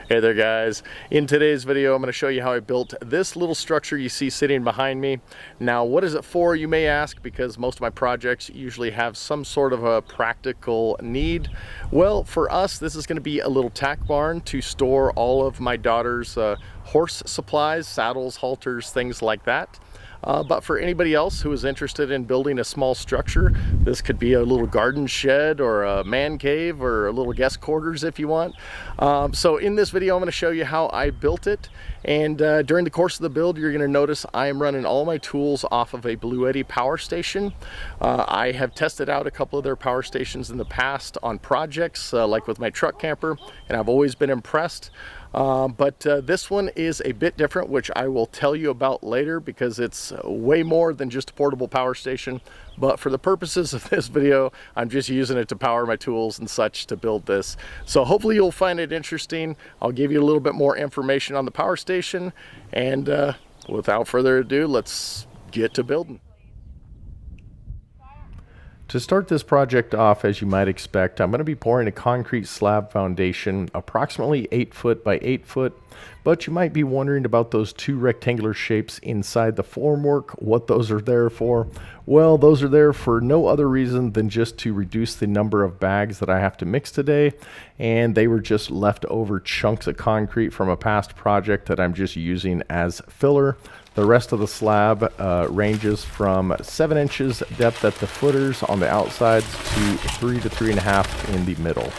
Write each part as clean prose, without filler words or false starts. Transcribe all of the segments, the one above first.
Hey there guys, in today's video I'm going to show you how I built this little structure you see sitting behind me. Now what is it for, you may ask, because most of my projects usually have some sort of a practical need. Well, for us this is going to be a little tack barn to store all of my daughter's horse supplies, saddles, halters, things like that. But for anybody else who is interested in building a small structure, this could be a little garden shed or a man cave or a little guest quarters if you want. So in this video I'm going to show you how I built it, and during the course of the build you're going to notice I am running all my tools off of a Bluetti power station. I have tested out a couple of their power stations in the past on projects like with my truck camper, and I've always been impressed. But this one is a bit different, which I will tell you about later because it's way more than just a portable power station. But for the purposes of this video, I'm just using it to power my tools and such to build this. So hopefully you'll find it interesting. I'll give you a little bit more information on the power station, and without further ado, let's get to building. To start this project off, as you might expect, I'm going to be pouring a concrete slab foundation, approximately 8 foot by 8 foot. But you might be wondering about those two rectangular shapes inside the formwork, what those are there for. Well, those are there for no other reason than just to reduce the number of bags that I have to mix today. And they were just leftover chunks of concrete from a past project that I'm just using as filler. The rest of the slab ranges from 7 inches depth at the footers on the outsides to 3 to 3.5 in the middle.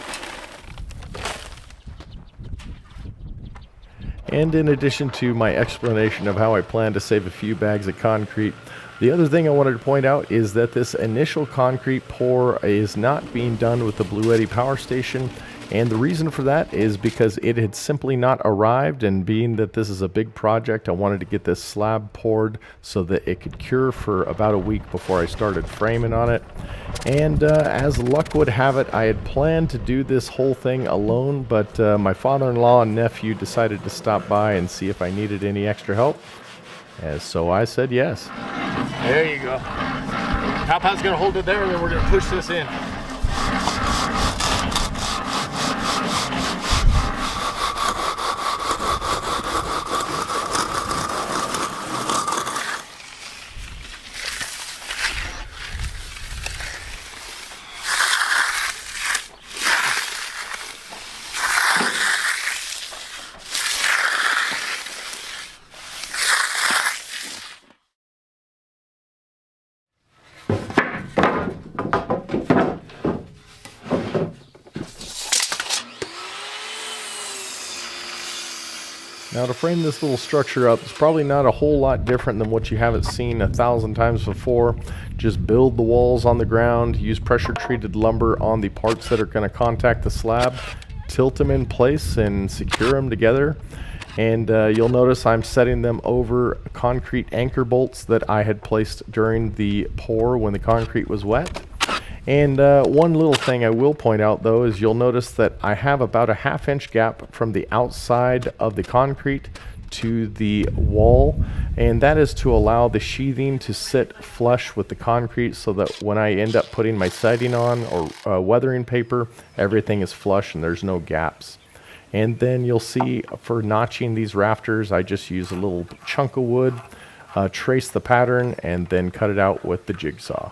And in addition to my explanation of how I plan to save a few bags of concrete, the other thing I wanted to point out is that this initial concrete pour is not being done with the Bluetti power station. And the reason for that is because it had simply not arrived, and being that this is a big project, I wanted to get this slab poured so that it could cure for about a week before I started framing on it. And as luck would have it, I had planned to do this whole thing alone, but my father-in-law and nephew decided to stop by and see if I needed any extra help. And so I said yes. There you go. Papa's gonna hold it there, and then we're gonna push this in. Now to frame this little structure up, it's probably not a whole lot different than what you haven't seen 1,000 times before. Just build the walls on the ground, use pressure treated lumber on the parts that are going to contact the slab, tilt them in place and secure them together. And you'll notice I'm setting them over concrete anchor bolts that I had placed during the pour when the concrete was wet. And one little thing I will point out though is you'll notice that I have about a 1/2 inch gap from the outside of the concrete to the wall, and that is to allow the sheathing to sit flush with the concrete so that when I end up putting my siding on or weathering paper, everything is flush and there's no gaps. And then you'll see for notching these rafters, I just use a little chunk of wood, trace the pattern, and then cut it out with the jigsaw.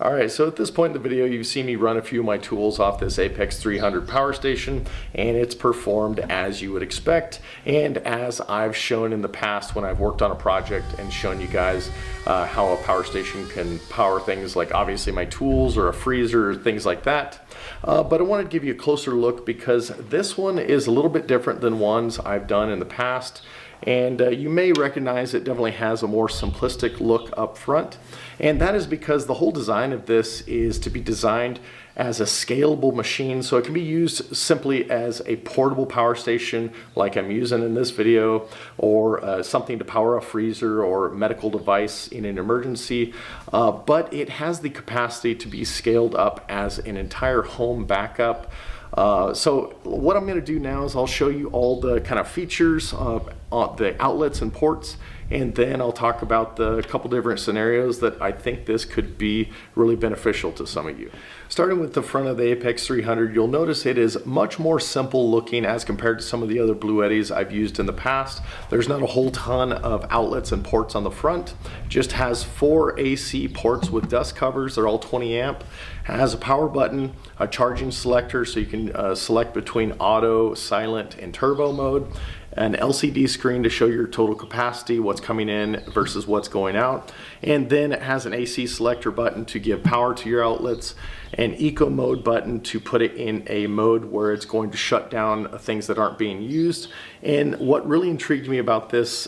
All right, so at this point in the video, you've seen me run a few of my tools off this Apex 300 power station, and it's performed as you would expect, and as I've shown in the past when I've worked on a project and shown you guys how a power station can power things like obviously my tools or a freezer, things like that. But I wanted to give you a closer look because this one is a little bit different than ones I've done in the past. And you may recognize it definitely has a more simplistic look up front. And that is because the whole design of this is to be designed as a scalable machine. So it can be used simply as a portable power station like I'm using in this video, or something to power a freezer or medical device in an emergency. But it has the capacity to be scaled up as an entire home backup. So what I'm going to do now is I'll show you all the kind of features of the outlets and ports, and then I'll talk about the couple different scenarios that I think this could be really beneficial to some of you. Starting with the front of the Apex 300, you'll notice it is much more simple looking as compared to some of the other Bluettis I've used in the past. There's not a whole ton of outlets and ports on the front. It just has 4 AC ports with dust covers. They're all 20 amp. Has a power button, a charging selector so you can select between auto, silent, and turbo mode, an LCD screen to show your total capacity, what's coming in versus what's going out, and then it has an AC selector button to give power to your outlets, an eco mode button to put it in a mode where it's going to shut down things that aren't being used. And what really intrigued me about this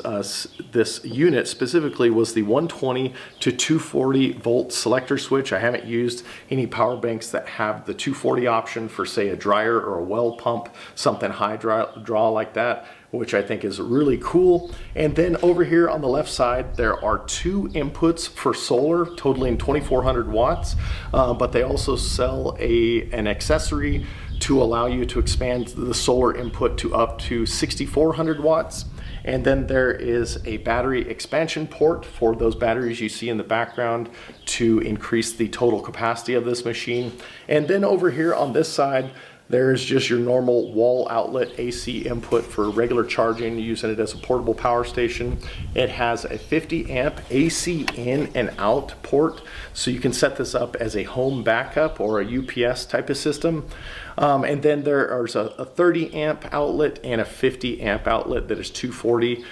this unit specifically was the 120 to 240 volt selector switch. I haven't used any power banks that have the 240 option for, say, a dryer or a well pump, something high draw like that, which I think is really cool. And then over here on the left side, there are 2 inputs for solar totaling 2400 watts, but they also sell an accessory to allow you to expand the solar input to up to 6400 watts. And then there is a battery expansion port for those batteries you see in the background to increase the total capacity of this machine. And then over here on this side, there's just your normal wall outlet AC input for regular charging, using it as a portable power station. It has a 50 amp AC in and out port, so you can set this up as a home backup or a UPS type of system. And then there's a 30 amp outlet and a 50 amp outlet that is 240.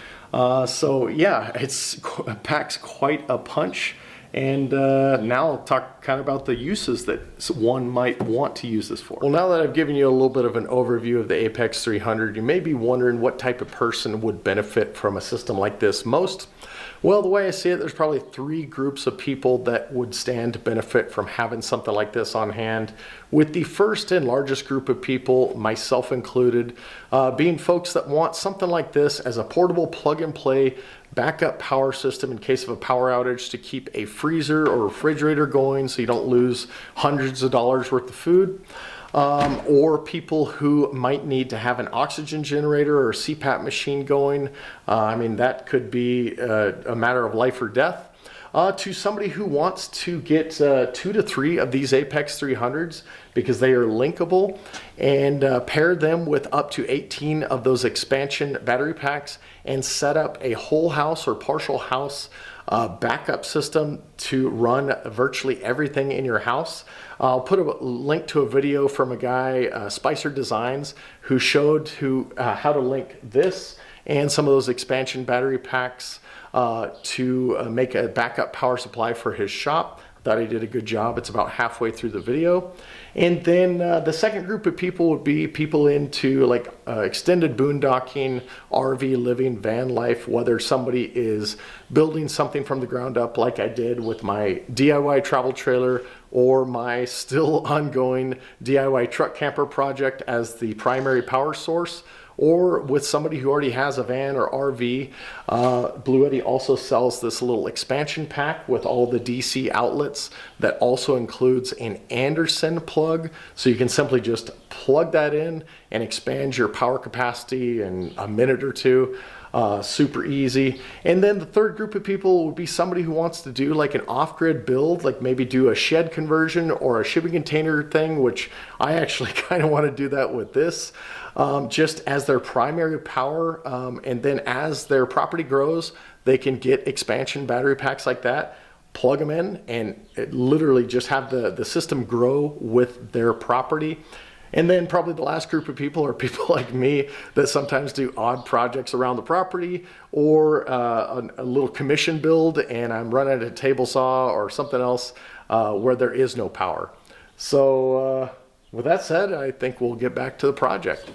So yeah, it packs quite a punch. And now I'll talk kind of about the uses that one might want to use this for. Well, now that I've given you a little bit of an overview of the Apex 300, you may be wondering what type of person would benefit from a system like this most. Well, the way I see it, there's probably 3 groups of people that would stand to benefit from having something like this on hand. With the first and largest group of people, myself included, being folks that want something like this as a portable plug-and-play backup power system in case of a power outage to keep a freezer or refrigerator going so you don't lose hundreds of dollars worth of food. Or people who might need to have an oxygen generator or a CPAP machine going. I mean, that could be a matter of life or death. To somebody who wants to get 2 to 3 of these Apex 300s because they are linkable, and pair them with up to 18 of those expansion battery packs and set up a whole house or partial house backup system to run virtually everything in your house. I'll put a link to a video from a guy, Spicer Designs, who showed how to link this and some of those expansion battery packs to make a backup power supply for his shop. Thought he did a good job. It's about halfway through the video. And then the second group of people would be people into like extended boondocking, RV living, van life, whether somebody is building something from the ground up like I did with my DIY travel trailer, or my still ongoing DIY truck camper project as the primary power source, or with somebody who already has a van or RV. Bluetti also sells this little expansion pack with all the DC outlets that also includes an Anderson plug, so you can simply just plug that in and expand your power capacity in a minute or 2. Super easy. And then the third group of people would be somebody who wants to do like an off-grid build, like maybe do a shed conversion or a shipping container thing, which I actually kind of want to do that with this, just as their primary power. And then as their property grows, they can get expansion battery packs like that. plug them in, and literally just have the system grow with their property. And then probably the last group of people are people like me that sometimes do odd projects around the property, or a little commission build, and I'm running a table saw or something else where there is no power. So with that said, I think we'll get back to the project.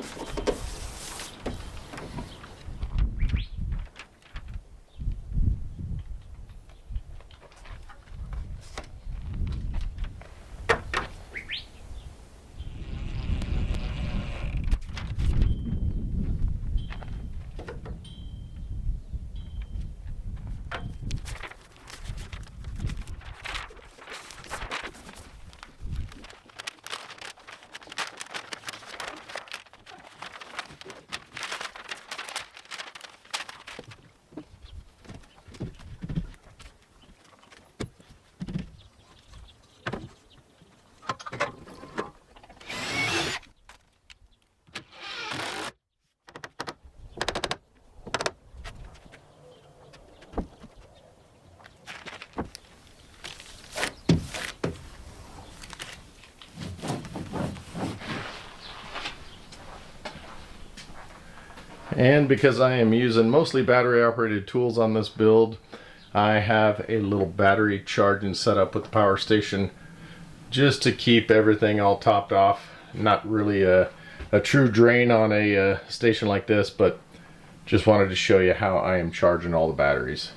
And because I am using mostly battery operated tools on this build, I have a little battery charging setup with the power station just to keep everything all topped off. Not really a true drain on a station like this, but just wanted to show you how I am charging all the batteries.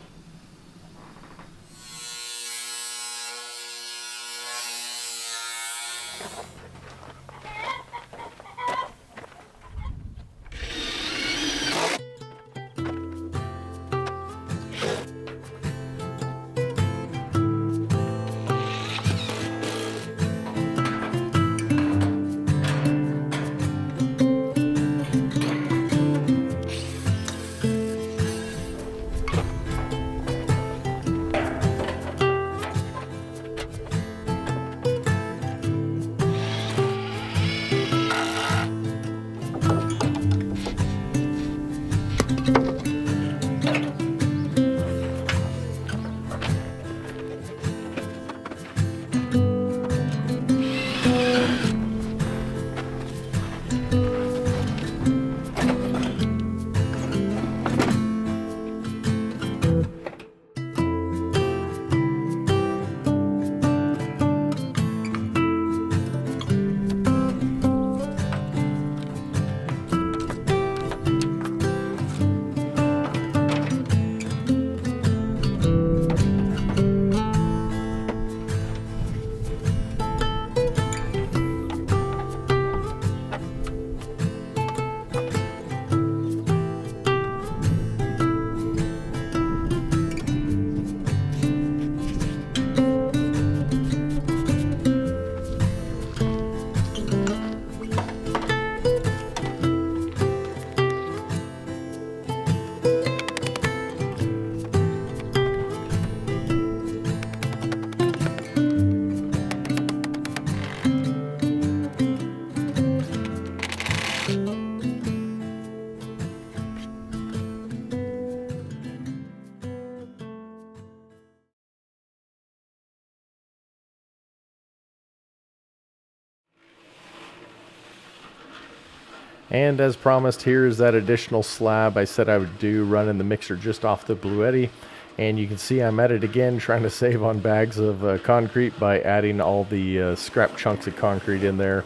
And as promised, here is that additional slab I said I would do, running the mixer just off the Bluetti. And you can see I'm at it again, trying to save on bags of concrete by adding all the scrap chunks of concrete in there.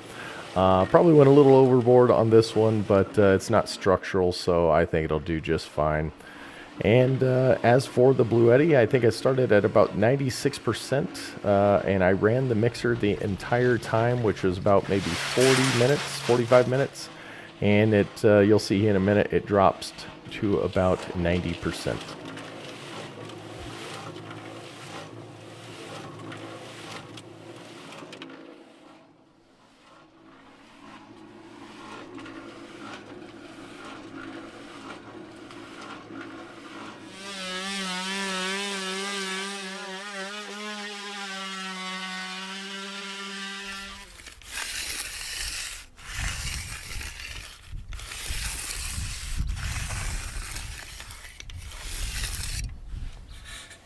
Probably went a little overboard on this one, but it's not structural, so I think it'll do just fine. And as for the Bluetti, I think I started at about 96%, and I ran the mixer the entire time, which was about maybe 45 minutes. And it, you'll see in a minute, it drops to about 90%.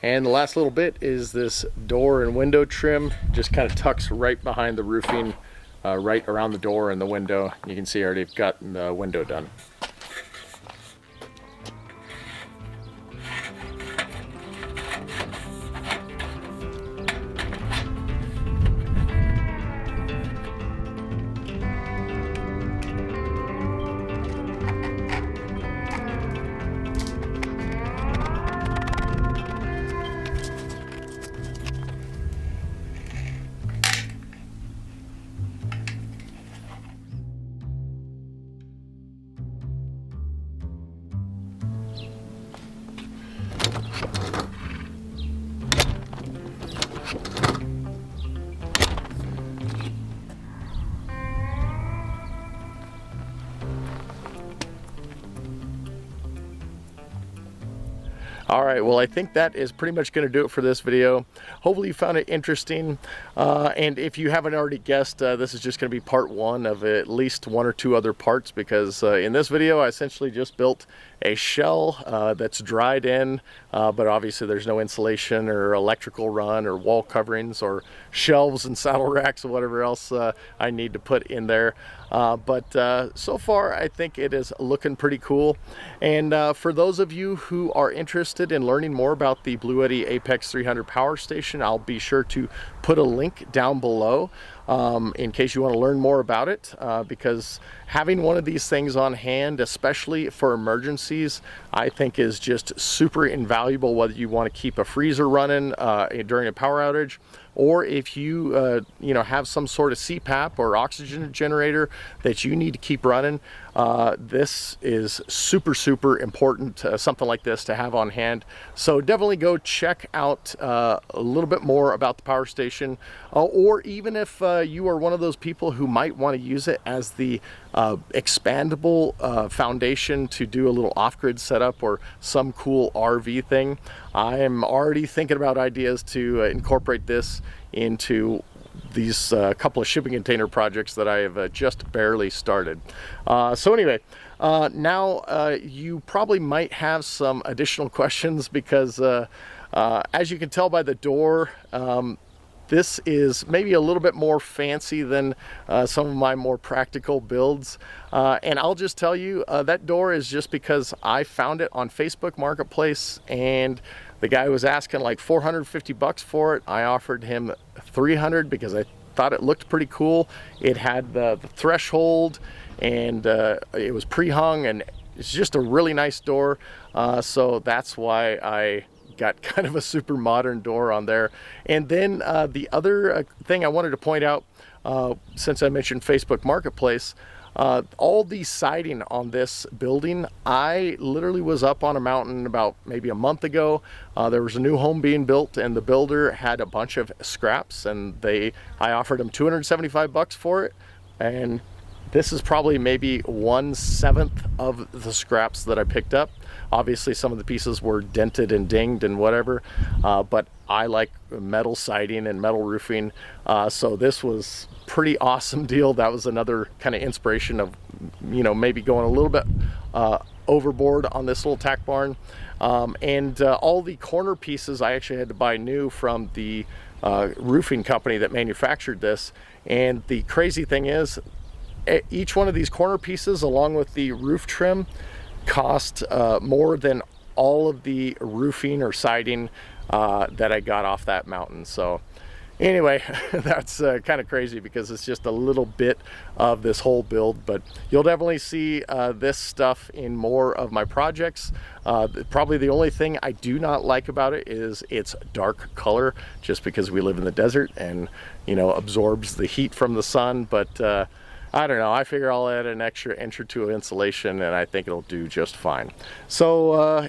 And the last little bit is this door and window trim. Just kind of tucks right behind the roofing, right around the door and the window. You can see I already got the window done. All right, well, I think that is pretty much going to do it for this video. Hopefully you found it interesting. And if you haven't already guessed, this is just going to be part one of at least one or two other parts, because in this video, I essentially just built a shell that's dried in, but obviously there's no insulation or electrical run or wall coverings or shelves and saddle racks or whatever else I need to put in there. But so far, I think it is looking pretty cool. And for those of you who are interested in learning more about the Bluetti Apex 300 power station, I'll be sure to put a link down below in case you want to learn more about it, because having one of these things on hand, especially for emergencies, I think is just super invaluable, whether you want to keep a freezer running during a power outage, or if you you know, have some sort of CPAP or oxygen generator that you need to keep running. This is super important, something like this to have on hand. So definitely go check out a little bit more about the power station, or even if you are one of those people who might want to use it as the expandable foundation to do a little off-grid setup or some cool RV thing. I am already thinking about ideas to incorporate this into these couple of shipping container projects that I have just barely started. So anyway, now you probably might have some additional questions, because as you can tell by the door, this is maybe a little bit more fancy than some of my more practical builds. And I'll just tell you, that door is just because I found it on Facebook Marketplace, and the guy was asking like 450 bucks for it. I offered him 300 because I thought it looked pretty cool. It had the threshold, and it was pre-hung, and it's just a really nice door. So that's why I got kind of a super modern door on there. And then the other thing I wanted to point out, since I mentioned Facebook Marketplace, all the siding on this building, I literally was up on a mountain about maybe a month ago. There was a new home being built, and the builder had a bunch of scraps, and I offered him 275 bucks for it. And this is probably maybe 1/7 of the scraps that I picked up. Obviously, some of the pieces were dented and dinged and whatever, but I like metal siding and metal roofing, so this was pretty awesome deal. That was another kind of inspiration of, you know, maybe going a little bit overboard on this little tack barn. And all the corner pieces I actually had to buy new from the roofing company that manufactured this. And the crazy thing is, each one of these corner pieces, along with the roof trim, cost more than all of the roofing or siding that I got off that mountain. So anyway, that's kind of crazy, because it's just a little bit of this whole build, but you'll definitely see this stuff in more of my projects. Probably the only thing I do not like about it is its dark color, just because we live in the desert and, you know, absorbs the heat from the sun. But I don't know, I figure I'll add an extra inch or two of insulation, and I think it'll do just fine. So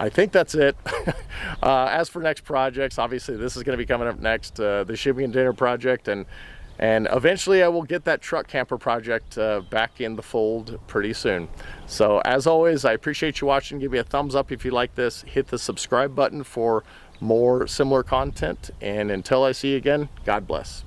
I think that's it. As for next projects, obviously this is going to be coming up next, the shipping container project, and eventually I will get that truck camper project back in the fold pretty soon. So as always, I appreciate you watching. Give me a thumbs up if you like this. Hit the subscribe button for more similar content, and until I see you again, God bless.